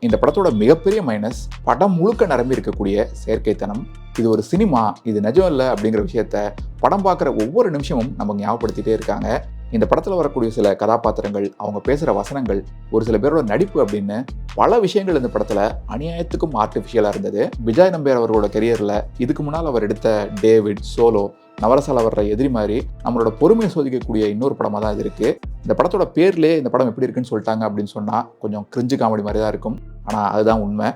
இந்த படத்தோட மிகப்பெரிய மைனஸ் படம் முழுக்க நிரம்பி இருக்கக்கூடிய செயற்கைத்தனம். இது ஒரு சினிமா, இது நிஜம் இல்லை அப்படிங்கிற விஷயத்த படம் பார்க்குற ஒவ்வொரு நிமிஷமும் நமக்கு ஞாபகப்படுத்திட்டே இருக்காங்க. இந்த படத்தில் வரக்கூடிய சில கதாபாத்திரங்கள், அவங்க பேசுகிற வசனங்கள், ஒரு சில பேரோட நடிப்பு அப்படின்னு பல விஷயங்கள் இந்த படத்தில் அநியாயத்துக்கும் ஆர்டிஃபிஷியலாக இருந்தது. விஜய் நம்பியார் அவர்களோட கெரியரில் இதுக்கு முன்னால் அவர் எடுத்த டேவிட், சோலோ, நவரசால வர்ற எதிரி மாதிரி நம்மளோட பொறுமையை சோதிக்கக்கூடிய இன்னொரு படமாக தான் இது இருக்குது. இந்த படத்தோட பேர்லேயே இந்த படம் எப்படி இருக்குன்னு சொல்லிட்டாங்க அப்படின்னு சொன்னால் கொஞ்சம் கிரிஞ்சு காமெடி மாதிரி தான் இருக்கும். ஆனால் அதுதான் உண்மை.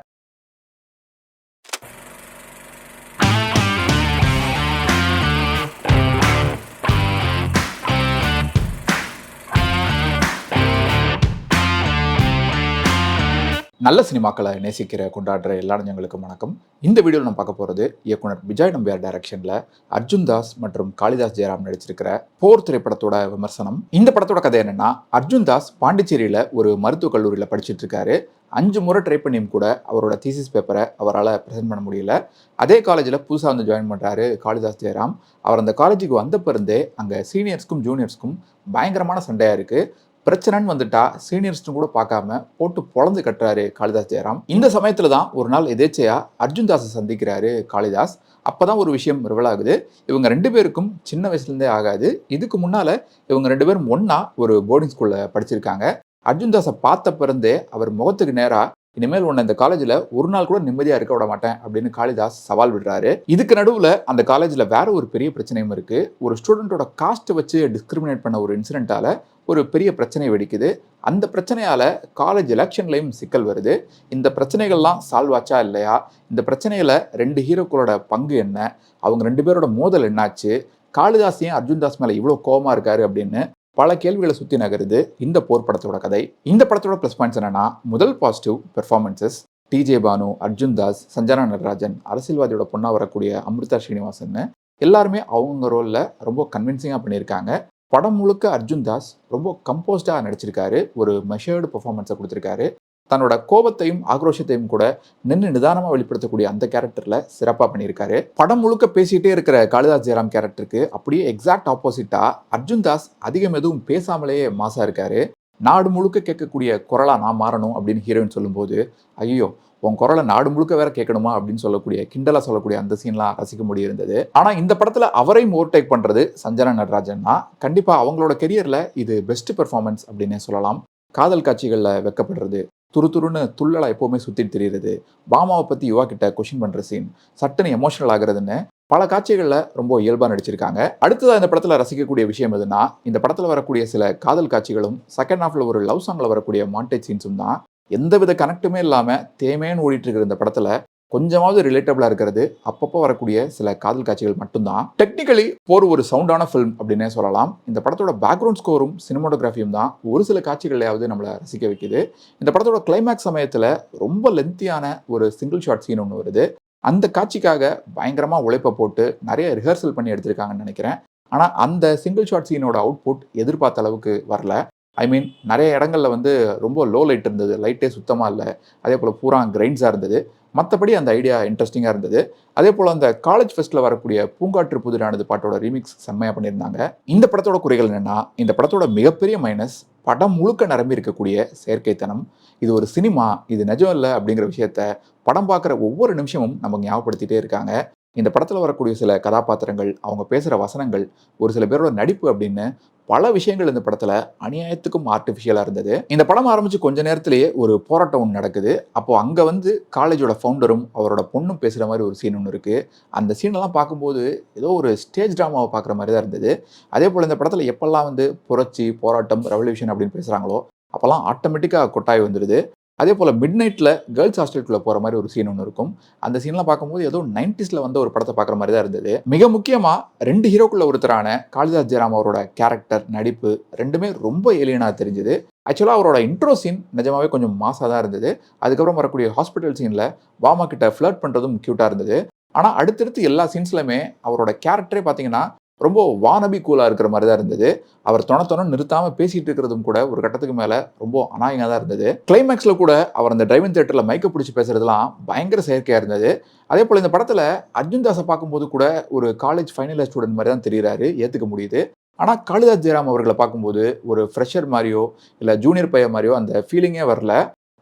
நல்ல சினிமாக்களை நேசிக்கிற கொண்டாடுற எல்லா நெஞ்சங்களுக்கும் வணக்கம். இந்த வீடியோவில் நம்ம பார்க்க போகிறது இயக்குனர் விஜய் நம்பியார் டைரக்ஷனில் அர்ஜுன் தாஸ் மற்றும் காளிதாஸ் ஜெயராம் நடிச்சிருக்கிற போர் திரைப்படத்தோட விமர்சனம். இந்த படத்தோட கதை என்னன்னா, அர்ஜுன் தாஸ் பாண்டிச்சேரியில் ஒரு மருத்துவக் கல்லூரியில் படிச்சுட்டு இருக்காரு. 5 முறை ட்ரை பண்ணியும் கூட அவரோட தீசிஸ் பேப்பரை அவரால் ப்ரெசென்ட் பண்ண முடியல. அதே காலேஜில் புதுசாக வந்து ஜாயின் பண்ணுறாரு காளிதாஸ் ஜெயராம். அவர் அந்த காலேஜுக்கு வந்த பிறந்தே அங்கே சீனியர்ஸ்க்கும் ஜூனியர்ஸ்க்கும் பயங்கரமான சண்டையாக இருக்குது. பிரச்சனைன்னு வந்துட்டா சீனியர்ஸ்டும் கூட பார்க்காம போட்டு பொழந்து கட்டுறாரு காளிதாஸ் ஜெயராம். இந்த சமயத்துல தான் ஒரு நாள் எதேச்சையா அர்ஜுன் தாஸை சந்திக்கிறாரு காளிதாஸ். அப்பதான் ஒரு விஷயம் ரிவல் ஆகுது. இவங்க 2 பேருக்கும் சின்ன வயசுலேருந்தே ஆகாது. இதுக்கு முன்னால இவங்க 2 பேரும் ஒன்னா ஒரு போர்டிங் ஸ்கூல்ல படிச்சிருக்காங்க. அர்ஜுன் தாஸை பார்த்த பிறந்தே அவர் முகத்துக்கு நேரா, இனிமேல் உன்னை இந்த காலேஜில் ஒரு நாள் கூட நிம்மதியாக இருக்க விட மாட்டேன் அப்படின்னு காளிதாஸ் சவால் விடுறாரு. இதுக்கு நடுவில் அந்த காலேஜில் வேற ஒரு பெரிய பிரச்சனையும் இருக்கு. ஒரு ஸ்டூடெண்ட்டோட காஸ்ட்டை வச்சு டிஸ்கிரிமினேட் பண்ண ஒரு இன்சிடென்ட்டால ஒரு பெரிய பிரச்சனை வெடிக்குது. அந்த பிரச்சனையால காலேஜ் எலெக்ஷன்லையும் சிக்கல் வருது. இந்த பிரச்சனைகள்லாம் சால்வ் ஆச்சா இல்லையா, இந்த பிரச்சனையில 2 ஹீரோக்களோட பங்கு என்ன, அவங்க 2 பேரோட மோதல் என்னாச்சு, காளிதாஸ் ஏன் அர்ஜுன் தாஸ் மேல இவ்வளோ கோவமா இருக்காரு அப்படின்னு பல கேள்விகளை சுற்றி நகருது இந்த போர் படத்தோட கதை. இந்த படத்தோட ப்ளஸ் பாயிண்ட்ஸ் என்னன்னா, முதல் positive performances. DJ Bhanu, Arjun Das, Sanjana Natarajan, அரசியல்வாதியோட பொண்ணா வரக்கூடிய அமிர்தா ஸ்ரீனிவாசன் எல்லாருமே அவங்க ரோல்ல ரொம்ப கன்வின்சிங்காக பண்ணியிருக்காங்க. படம் முழுக்க அர்ஜுன் தாஸ் ரொம்ப கம்போஸ்டாக நடிச்சிருக்காரு. ஒரு மெஷர்டு பெர்ஃபார்மன்ஸை கொடுத்துருக்காரு. தன்னோட கோபத்தையும் ஆக்ரோஷத்தையும் கூட நின்று நிதானமாக வெளிப்படுத்தக்கூடிய அந்த கேரக்டரில் சிறப்பாக பண்ணியிருக்காரு. படம் முழுக்க பேசிகிட்டே இருக்கிற காளிதாஸ் ஜெயராம் கேரக்டருக்கு அப்படியே எக்ஸாக்ட் ஆப்போசிட்டாக அர்ஜுன் தாஸ் அதிகம் எதுவும் பேசாமலேயே மாசாக இருக்காரு. நாடு முழுக்க கேட்கக்கூடிய குரலா நான் மாறணும் அப்படின்னு ஹீரோயின் சொல்லும்போது, ஐயோ உன் குரலை நாடு முழுக்க வேற கேட்கணுமா அப்படின்னு சொல்லக்கூடிய கிண்டலா சொல்லக்கூடிய அந்த சீன்லாம் ரசிக்க முடியிருந்தது. ஆனா இந்த படத்துல அவரையும் ஓவர்டேக் பண்றது சஞ்சனா நடராஜன்னா கண்டிப்பா அவங்களோட கெரியர்ல இது பெஸ்ட் பெர்ஃபார்மன்ஸ் அப்படின்னே சொல்லலாம். காதல் காட்சிகள்ல வெக்கப்படுறது, துருதுருன்னு துள்ளலா எப்பவுமே சுத்திட்டு தெரியுறது, பாமாவை பத்தி யுவா கிட்ட கொஸ்டின் பண்ற சீன், சட்டுன்னு எமோஷனல் ஆகுறதுன்னு பல காட்சிகள்ல ரொம்ப இயல்பா நடிச்சிருக்காங்க. அடுத்ததா இந்த படத்துல ரசிக்கக்கூடிய விஷயம் எதுனா, இந்த படத்துல வரக்கூடிய சில காதல் காட்சிகளும் செகண்ட் ஹாஃப்ல ஒரு லவ் சாங்ல வரக்கூடிய மாண்டேஜ் சீன்ஸும் தான். எந்தவித கனெக்டுமே இல்லாம தேமேன்னு ஓடிட்டு இருக்கிற இந்த படத்துல கொஞ்சமாவது ரிலேட்டபிளா இருக்கிறது அப்பப்போ வரக்கூடிய சில காதல் காட்சிகள் மட்டும்தான். டெக்னிக்கலி போர் ஒரு சவுண்டான ஃபிலிம் அப்படின்னே சொல்லலாம். இந்த படத்தோட பேக்ரவுண்ட் ஸ்கோரும் சினிமாட்டோகிராஃபியும் தான் ஒரு சில காட்சிகளையாவது நம்மளை ரசிக்க வைக்குது. இந்த படத்தோட கிளைமேக்ஸ் சமயத்துல ரொம்ப லென்த்தியான ஒரு சிங்கிள் ஷாட் சீன் ஒன்று வருது. அந்த காட்சிக்காக பயங்கரமா உழைப்பை போட்டு நிறைய ரிஹர்சல் பண்ணி எடுத்திருக்காங்கன்னு நினைக்கிறேன். ஆனா அந்த சிங்கிள் ஷாட் சீனோட அவுட்புட் எதிர்பார்த்த அளவுக்கு வரல. நிறைய இடங்கள்ல ரொம்ப லோ லைட் இருந்தது, லைட்டே சுத்தமாக இல்லை. அதே போல் பூரா கிரைன்ஸாக இருந்தது. மற்றபடி அந்த ஐடியா இன்ட்ரெஸ்டிங்காக இருந்தது. அதே போல் அந்த காலேஜ் ஃபெஸ்ட்டில் வரக்கூடிய பூங்காற்று புதிரானது பாட்டோட ரீமிக்ஸ் செம்மையாக பண்ணியிருந்தாங்க. இந்த படத்தோட குறைகள் என்னென்னா, இந்த படத்தோட மிகப்பெரிய மைனஸ் படம் முழுக்க நிரம்பி இருக்கக்கூடிய செயற்கைத்தனம். இது ஒரு சினிமா, இது நிஜம் இல்லை அப்படிங்கிற விஷயத்த படம் பார்க்குற ஒவ்வொரு நிமிஷமும் நமக்கு ஞாபகப்படுத்திட்டே இருக்காங்க. இந்த படத்தில் வரக்கூடிய சில கதாபாத்திரங்கள், அவங்க பேசுகிற வசனங்கள், ஒரு சில பேரோட நடிப்பு அப்படின்னு பல விஷயங்கள் இந்த படத்துல அநியாயத்துக்கும் ஆர்டிஃபிஷியலாக இருந்தது. இந்த படம் ஆரம்பிச்சு கொஞ்ச நேரத்திலேயே ஒரு போராட்டம் ஒன்று நடக்குது. அப்போ அங்கே காலேஜோட ஃபவுண்டரும் அவரோட பொண்ணும் பேசுகிற மாதிரி ஒரு சீன் ஒன்று இருக்கு. அந்த சீனெல்லாம் பார்க்கும்போது ஏதோ ஒரு ஸ்டேஜ் ட்ராமாவை பார்க்குற மாதிரி தான் இருந்தது. அதே போல் இந்த படத்தில் எப்பெல்லாம் புரட்சி, போராட்டம், ரெவல்யூஷன் அப்படின்னு பேசுகிறாங்களோ அப்போல்லாம் ஆட்டோமேட்டிக்காக கொட்டாய் வந்துடுது. அதே போல் மிட் நைட்டில் கேர்ள்ஸ் ஹாஸ்டலுக்குள்ளே போகிற மாதிரி ஒரு சீன் ஒன்று இருக்கும். அந்த சீன்லாம் பார்க்கும்போது ஏதோ 90s ஒரு படத்தை பார்க்குற மாதிரி தான் இருந்தது. மிக முக்கியமாக 2 ஹீரோக்குள்ள ஒருத்தரான காளிதாஸ் ஜெயராம் அவரோட கேரக்டர், நடிப்பு ரெண்டுமே ரொம்ப ஏலியனாக தெரிஞ்சுது. ஆக்சுவலாக அவரோட இன்ட்ரோ சீன் நிஜமாவே கொஞ்சம் மாசாக தான் இருந்தது. அதுக்கப்புறம் வரக்கூடிய ஹாஸ்பிட்டல் சீனில் பாமா கிட்ட ஃப்ளர்ட் பண்ணுறதும் க்யூட்டாக இருந்தது. ஆனால் அடுத்தடுத்து எல்லா சீன்ஸ்லையுமே அவரோட கேரக்டரே பார்த்தீங்கன்னா ரொம்ப வானபி கூலாக இருக்கிற மாதிரி தான் இருந்தது. அவர் தொண நிறுத்தாமல் பேசிகிட்டு இருக்கிறதும் கூட ஒரு கட்டத்துக்கு மேலே ரொம்ப அநாயகமாக தான் இருந்தது. கிளைமேக்ஸில் கூட அவர் அந்த டிரைவிங் தியேட்டரில் மைக்கை பிடிச்சி பேசுறதுலாம் பயங்கர செயற்கையாக இருந்தது. அதே போல் இந்த படத்தில் அர்ஜுன் தாஸை பார்க்கும்போது கூட ஒரு காலேஜ் ஃபைனல் இயர் ஸ்டூடெண்ட் மாதிரி தான் தெரிகிறாரு, ஏற்றுக்க முடியுது. ஆனால் காளிதாஸ் ஜெயராம் அவர்களை பார்க்கும்போது ஒரு ஃப்ரெஷர் மாதிரியோ இல்லை ஜூனியர் பையன் மாதிரியோ அந்த ஃபீலிங்கே வரல.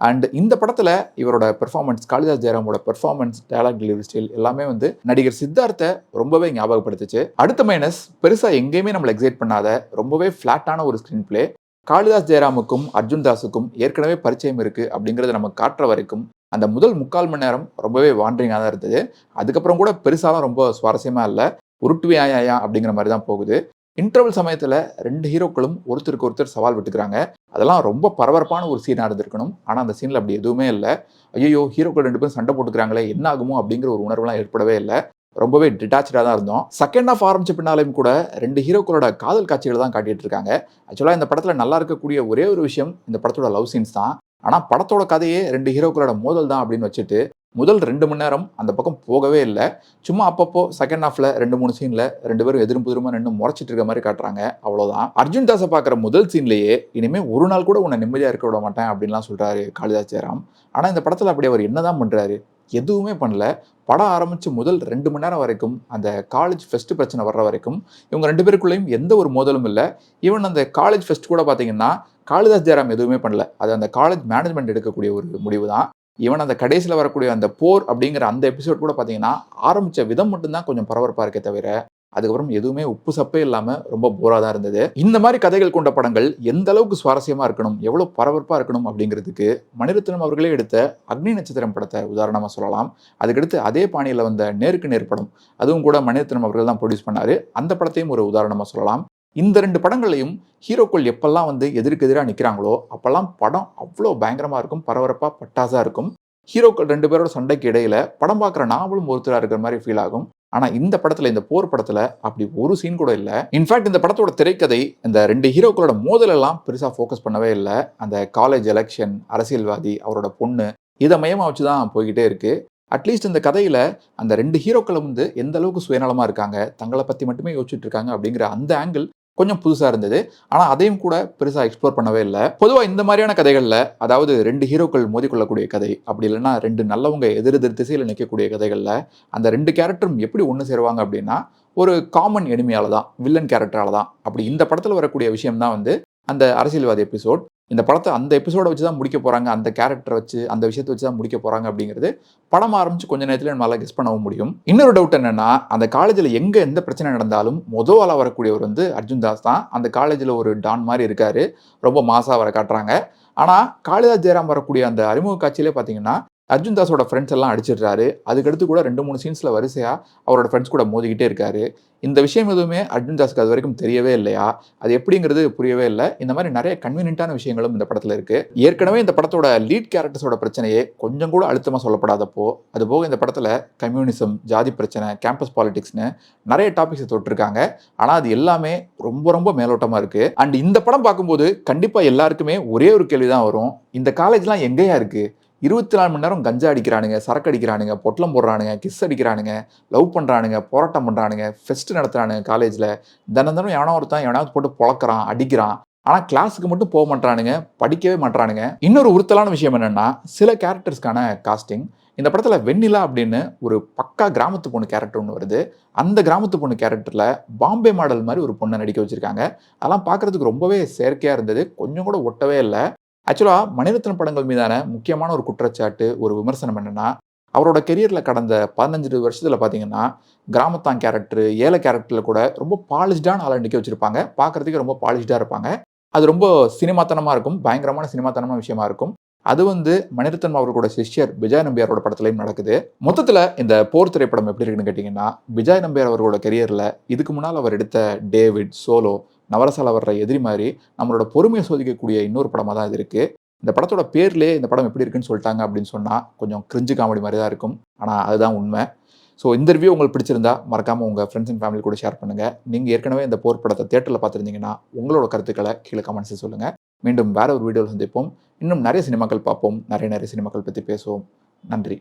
அண்ட் இந்த படத்தில் இவரோட பெர்ஃபார்மன்ஸ், காளிதாஸ் ஜெயராமோட பெர்ஃபார்மன்ஸ், டயலாக் டெலிவரி ஸ்டைல் எல்லாமே வந்து நடிகர் சித்தார்த்தை ரொம்பவே ஞாபகப்படுத்துச்சு. அடுத்த மைனஸ், பெருசாக எங்கேயுமே நம்மளை எக்ஸைட் பண்ணாத ரொம்பவே ஃப்ளாட்டான ஒரு ஸ்க்ரீன் பிளே. காளிதாஸ் ஜெயராமுக்கும் அர்ஜுன் தாஸுக்கும் ஏற்கனவே பரிச்சயம் இருக்குது அப்படிங்கிறத நம்ம காட்டுற வரைக்கும் அந்த முதல் 3/4 மணி நேரம் ரொம்பவே வாண்டரிங்காக தான் இருந்தது. அதுக்கப்புறம் கூட பெருசாலாம் ரொம்ப சுவாரஸ்யமாக இல்லை, உருட்டுவியாயா அப்படிங்கிற மாதிரி தான் போகுது. இன்டர்வல் சமயத்தில் 2 ஹீரோக்களும் ஒருத்தருக்கு ஒருத்தர் சவால் விட்டுக்கிறாங்க. அதெல்லாம் ரொம்ப பரபரப்பான ஒரு சீனாக இருந்திருக்கணும். ஆனால் அந்த சீனில் அப்படி எதுவுமே இல்லை. ஐயோ, ஹீரோக்கள் 2 பேரும் சண்டை போட்டுக்கிறாங்களே, என்ன ஆகுமோ அப்படிங்கிற ஒரு உணர்வுலாம் ஏற்படவே இல்லை. ரொம்பவே டிட்டாச்சாக தான் இருந்தோம். செகண்ட் ஹாஃப் ஆரம்பிச்ச பின்னாலையும் கூட 2 ஹீரோக்களோட காதல் காட்சிகள் தான் காட்டிட்டு இருக்காங்க. ஆக்சுவலாக இந்த படத்தில் நல்லா இருக்கக்கூடிய ஒரே ஒரு விஷயம் இந்த படத்தோட லவ் சீன்ஸ் தான். ஆனால் படத்தோட கதையே 2 ஹீரோக்களோட மோதல் தான் அப்படின்னு வச்சுட்டு முதல் 2 மணி நேரம் அந்த பக்கம் போகவே இல்லை. சும்மா அப்பப்போ செகண்ட் ஹாஃப்ல 2-3 சீன்ல 2 பேரும் எதிரும் புதிருமா நின்று முறைச்சிட்டு இருக்க மாதிரி காட்டுறாங்க, அவ்வளோதான். அர்ஜுன் தாஸை பார்க்குற முதல் சீன்லேயே இனிமேல் ஒரு நாள் கூட உன்னை நிம்மதியாக இருக்க விட மாட்டேன் அப்படின்லாம் சொல்கிறாரு காளிதாஸ் ஜெயராம். ஆனால் இந்த படத்தில் அப்படி அவர் என்னதான் பண்ணுறாரு? எதுவுமே பண்ணல. படம் ஆரம்பித்து முதல் 2 மணி நேரம் வரைக்கும் அந்த காலேஜ் ஃபெஸ்ட் பிரச்சனை வர்ற வரைக்கும் இவங்க 2 பேருக்குள்ளேயும் எந்த ஒரு மோதலும் இல்லை. ஈவன் அந்த காலேஜ் ஃபெஸ்ட் கூட பார்த்தீங்கன்னா காளிதாஸ் ஜெயராம் எதுவுமே பண்ணல. அது அந்த காலேஜ் மேனேஜ்மெண்ட் எடுக்கக்கூடிய ஒரு முடிவு தான். ஈவன் அந்த கடைசியில் வரக்கூடிய அந்த போர் அப்படிங்கிற அந்த எபிசோட் கூட பார்த்தீங்கன்னா ஆரம்பித்த விதம் மட்டும்தான் கொஞ்சம் பரபரப்பாக இருக்கே தவிர அதுக்கப்புறம் எதுவுமே உப்பு சப்பே இல்லாமல் ரொம்ப போராக தான் இருந்தது. இந்த மாதிரி கதைகள் கொண்ட படங்கள் எந்த அளவுக்கு சுவாரஸ்யமாக இருக்கணும், எவ்வளோ பரபரப்பாக இருக்கணும் அப்படிங்கிறதுக்கு மணிரத்னம் அவர்களே எடுத்த அக்னி நட்சத்திரம் படத்தை உதாரணமாக சொல்லலாம். அதுக்கடுத்து அதே பாணியில் வந்த நேருக்கு நேர் படம், அதுவும் கூட மணிரத்னம் அவர்கள் தான் ப்ரொடியூஸ் பண்ணார். அந்த படத்தையும் ஒரு உதாரணமாக சொல்லலாம். இந்த 2 படங்களையும் ஹீரோக்கள் எப்பெல்லாம் வந்து எதிர்க்கு எதிராக நிற்கிறாங்களோ அப்போல்லாம் படம் அவ்வளோ பயங்கரமாக இருக்கும், பரபரப்பாக பட்டாசாக இருக்கும். ஹீரோக்கள் 2 பேரோட சண்டைக்கு இடையில படம் பார்க்குற நாவலும் ஒருத்தராக இருக்கிற மாதிரி ஃபீல் ஆகும். ஆனால் இந்த படத்தில், இந்த போர் படத்தில் அப்படி ஒரு சீன் கூட இல்லை. இன்ஃபேக்ட் இந்த படத்தோட திரைக்கதை இந்த 2 ஹீரோக்களோட மோதலெல்லாம் பெருசாக ஃபோக்கஸ் பண்ணவே இல்லை. அந்த காலேஜ் எலெக்ஷன், அரசியல்வாதி, அவரோட பொண்ணு, இதை மையமாக வச்சு தான் போய்கிட்டே இருக்கு. அட்லீஸ்ட் இந்த கதையில் அந்த 2 ஹீரோக்களும் வந்து எந்த அளவுக்கு சுயநலமாக இருக்காங்க, தங்களை பற்றி மட்டுமே யோசிச்சுட்டு இருக்காங்க அப்படிங்கிற அந்த ஆங்கிள் கொஞ்சம் புதுசாக இருந்தது. ஆனால் அதையும் கூட பெருசாக எக்ஸ்ப்ளோர் பண்ணவே இல்லை. பொதுவாக இந்த மாதிரியான கதைகளில், அதாவது 2 ஹீரோக்கள் மோதிக்கொள்ளக்கூடிய கதை, அப்படி இல்லைன்னா 2 நல்லவங்க எதிர் திசையில் நிற்கக்கூடிய கதைகளில் அந்த 2 கேரக்டரும் எப்படி ஒன்று சேருவாங்க அப்படின்னா ஒரு காமன் எனிமியால் தான், வில்லன் கேரக்டரால் தான். அப்படி இந்த படத்தில் வரக்கூடிய விஷயம் தான் வந்து அந்த அரசியல்வாதி எபிசோட். இந்த படத்தை அந்த எபிசோட வச்சு தான் முடிக்க போகிறாங்க, அந்த கேரக்டரை வச்சு, அந்த விஷயத்தை வச்சு தான் முடிக்க போகிறாங்க அப்படிங்கிறது படம் ஆரம்பிச்சு கொஞ்ச நேரத்தில் நம்மளால் கெஸ் பண்ணவும் முடியும். இன்னொரு டவுட் என்னன்னா, அந்த காலேஜில் எங்கே எந்த பிரச்சனை நடந்தாலும் முதல்ல வரக்கூடியவர் வந்து அர்ஜுன் தாஸ் தான். அந்த காலேஜில் ஒரு டான் மாதிரி இருக்காரு, ரொம்ப மாசாக வர காட்டுறாங்க. ஆனால் காளிதாஸ் ஜெயராம் வரக்கூடிய அந்த அறிமுக காட்சியிலே பார்த்தீங்கன்னா அர்ஜுன் தாஸோட ஃப்ரெண்ட்ஸ் எல்லாம் அடிச்சிடுறாரு. அதுக்கடுத்து கூட 2-3 சீன்ஸில் வரிசையாக அவரோட ஃப்ரெண்ட்ஸ் கூட மோதிக்கிட்டே இருக்காரு. இந்த விஷயம் எதுவுமே அர்ஜுன் தாஸ்க்கு அது வரைக்கும் தெரியவே இல்லையா, அது எப்படிங்கிறது புரியவே இல்லை. இந்த மாதிரி நிறைய கன்வீனியன்ட்டான விஷயங்களும் இந்த படத்தில் இருக்குது. ஏற்கனவே இந்த படத்தோட லீட் கேரக்டர்ஸோட பிரச்சனையே கொஞ்சம் கூட அழுத்தமாக சொல்லப்படாதப்போ, அதுபோக இந்த படத்தில் கம்யூனிசம், ஜாதி பிரச்சனை, கேம்பஸ் பாலிடிக்ஸ்னு நிறைய டாபிக்ஸை தொட்டிருக்காங்க. ஆனால் அது எல்லாமே ரொம்ப ரொம்ப மேலோட்டமாக இருக்குது. அண்ட் இந்த படம் பார்க்கும்போது கண்டிப்பாக எல்லாருக்குமே ஒரே ஒரு கேள்வி தான் வரும், இந்த காலேஜ்லாம் எங்கேயா இருக்குது? 24 மணி நேரம் கஞ்சா அடிக்கிறானுங்க, சரக்கு அடிக்கிறானுங்க, பொட்டலம் போடுறானுங்க, கிஸ் அடிக்கிறானுங்க, லவ் பண்ணுறானுங்க, போராட்டம் பண்ணுறானுங்க, ஃபெஸ்ட் நடத்துகிறானுங்க காலேஜில். தினம் எவனோ ஒருத்தன் எவனாவது போட்டு பொழக்கிறான், அடிக்கிறான். ஆனால் கிளாஸுக்கு மட்டும் போக மாட்டானுங்க, படிக்கவே மாட்டானுங்க. இன்னொரு உறுத்தலான விஷயம் என்னென்னா, சில கேரக்டர்ஸ்க்கான காஸ்டிங். இந்த படத்தில் வெண்ணிலா அப்படின்னு ஒரு பக்கா கிராமத்து பொண்ணு கேரக்டர் ஒன்று வருது. அந்த கிராமத்து பொண்ணு கேரக்டரில் பாம்பே மாடல் மாதிரி ஒரு பொண்ணை நடிக்க வச்சுருக்காங்க. அதெல்லாம் பார்க்குறதுக்கு ரொம்பவே செயற்கையாக இருந்தது, கொஞ்சம் கூட ஒட்டவே இல்லை. ஆக்சுவலாக மணிரத்னம் படங்கள் மீதான முக்கியமான ஒரு குற்றச்சாட்டு, ஒரு விமர்சனம் என்னென்னா, அவரோட கெரியரில் கடந்த 15 வருஷத்தில் பார்த்தீங்கன்னா கிராமத்தான் கேரக்டர், ஏழை கேரக்டரில் கூட ரொம்ப பாலிஷ்டான ஆளை நிற்க வச்சுருப்பாங்க. பார்க்குறதுக்கு ரொம்ப பாலிஷ்டாக இருப்பாங்க. அது ரொம்ப சினிமாத்தனமாக இருக்கும், பயங்கரமான சினிமாத்தனமான விஷயமா இருக்கும். அது வந்து மணிரத்னம் அவர்களோட சிஷ்யர் விஜய் நம்பியாரோட படத்துலையும் நடக்குது. மொத்தத்தில் இந்த போர் திரைப்படம் எப்படி இருக்குன்னு கேட்டிங்கன்னா, விஜய் நம்பியார் அவர்களோட கெரியரில் இதுக்கு முன்னால் அவர் எடுத்த டேவிட், சோலோ, நவரசால வர்ற எதிரி மாதிரி நம்மளோட பொறுமையை சோதிக்கக்கூடிய இன்னொரு படமாக தான் இது இருக்குது. இந்த படத்தோட பேர்லேயே இந்த படம் எப்படி இருக்குன்னு சொல்லிட்டாங்க அப்படின்னு சொன்னால் கொஞ்சம் கிரிஞ்சு காமெடி மாதிரி தான் இருக்கும். ஆனால் அதுதான் உண்மை. ஸோ இந்த ரிவ்யூ உங்களுக்கு பிடிச்சிருந்தா மறக்காமல் உங்கள் ஃப்ரெண்ட்ஸ் அண்ட் ஃபேமிலி கூட ஷேர் பண்ணுங்கள். நீங்கள் ஏற்கனவே இந்த போர் படத்தை தியேட்டரில் பார்த்துருந்தீங்கன்னா உங்களோட கருத்துக்களை கீழே கமெண்ட்ஸில் சொல்லுங்கள். மீண்டும் வேற ஒரு வீடியோவில் சந்திப்போம். இன்னும் நிறைய சினிமாக்கள் பார்ப்போம், நிறைய சினிமாக்கள் பற்றி பேசுவோம். நன்றி.